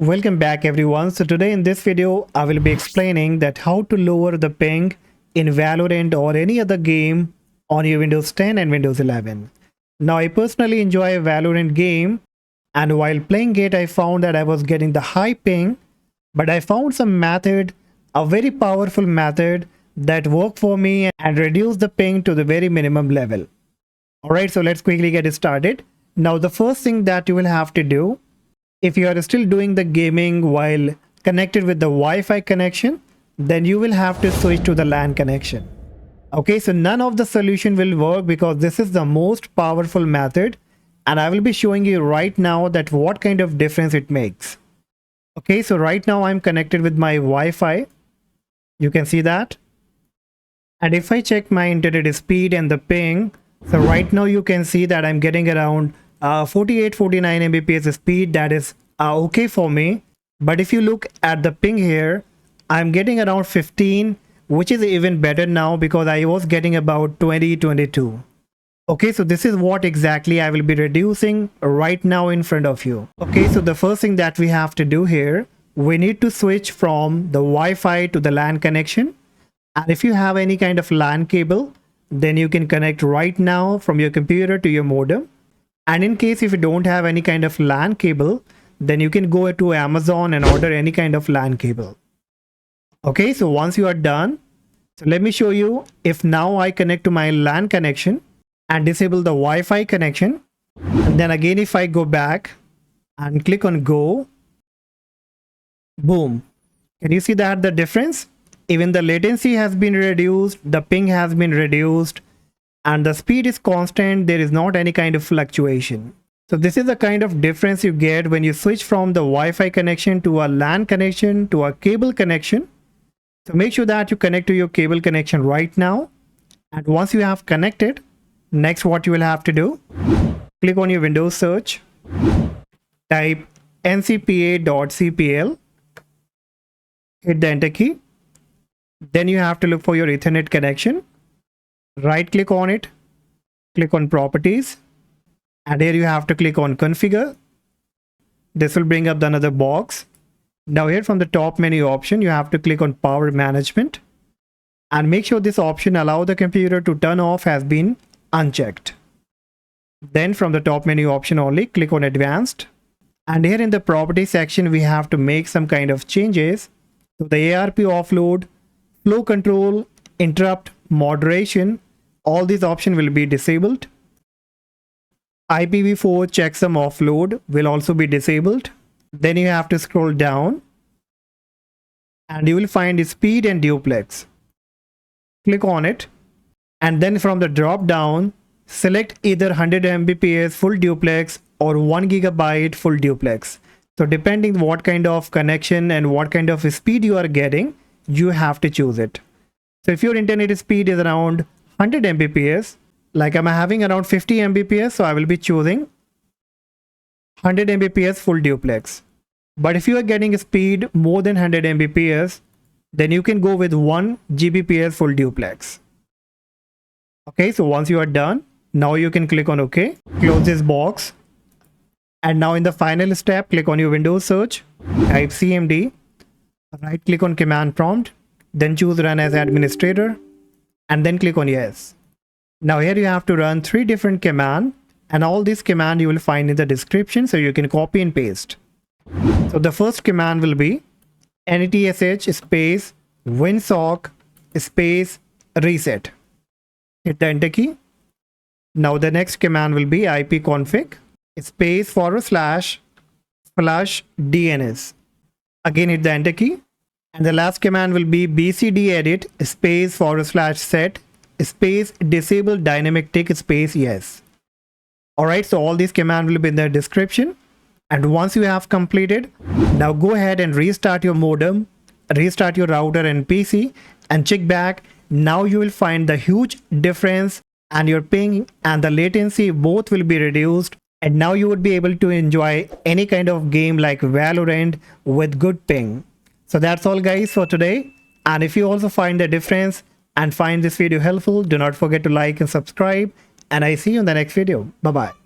Welcome back everyone. So today in this video I will be explaining that how to lower the ping in Valorant or any other game on your Windows 10 and Windows 11. Now I personally enjoy a Valorant game, and while playing it I found that I was getting the high ping, but I found some method, a very powerful method that worked for me and reduced the ping to the very minimum level. Alright, so let's quickly get started. Now the first thing that you will have to do, if you are still doing the gaming while connected with the Wi-Fi connection, then you will have to switch to the LAN connection. Okay, so none of the solution will work because this is the most powerful method, and I will be showing you right now that what kind of difference it makes. Okay, so right now I'm connected with my Wi-Fi. You can see that. And if I check my internet speed and the ping, so right now you can see that I'm getting around 48-49 Mbps speed. That is okay for me. But if you look at the ping here, I'm getting around 15, which is even better now because I was getting about 20-22. Okay, so this is what exactly I will be reducing right now in front of you. Okay, so the first thing that we have to do here, we need to switch from the Wi-Fi to the LAN connection. And if you have any kind of LAN cable, then you can connect right now from your computer to your modem. And in case if you don't have any kind of LAN cable, then you can go to Amazon and order any kind of LAN cable. Okay, so once you are done, so let me show you. If now I connect to my LAN connection and disable the Wi-Fi connection, and then again if I go back and click on go, boom, can you see that the difference? Even the latency has been reduced, the ping has been reduced, and the speed is constant. There is not any kind of fluctuation. So this is the kind of difference you get when you switch from the Wi-Fi connection to a LAN connection to a cable connection. So make sure that you connect to your cable connection right now. And once you have connected, next what you will have to do, click on your Windows search, type ncpa.cpl, hit the enter key. Then you have to look for your Ethernet connection. Right click on it, click on properties, and here you have to click on configure. This will bring up another box. Now here from the top menu option, you have to click on power management and make sure this option allow the computer to turn off has been unchecked. Then from the top menu option only, click on advanced, and here in the property section we have to make some kind of changes. So the ARP offload, flow control, interrupt, moderation, all these options will be disabled. IPv4 checksum offload will also be disabled. Then you have to scroll down and you will find speed and duplex. Click on it, and then from the drop down select either 100 Mbps full duplex or 1 GB full duplex. So depending what kind of connection and what kind of speed you are getting, you have to choose it. So if your internet speed is around 100 Mbps, like I'm having around 50 Mbps, so I will be choosing 100 Mbps full duplex. But if you are getting a speed more than 100 Mbps, then you can go with 1 Gbps full duplex. Okay, so once you are done, now you can click on OK, close this box. And now in the final step, click on your Windows search, type CMD, right click on command prompt, then choose run as administrator, and then click on yes. Now here you have to run 3 different commands, and all these commands you will find in the description, so you can copy and paste. So the first command will be netsh space winsock space reset. Hit the enter key. Now the next command will be ipconfig space /flushdns. Again hit the enter key. And the last command will be bcdedit space /set space disabledynamictick space yes. Alright, so all these commands will be in the description. And once you have completed, now go ahead and restart your modem, restart your router and PC, and check back. Now you will find the huge difference, and your ping and the latency both will be reduced. And now you would be able to enjoy any kind of game like Valorant with good ping. So that's all guys for today. And if you also find the difference and find this video helpful, do not forget to like and subscribe. And I see you in the next video. Bye bye.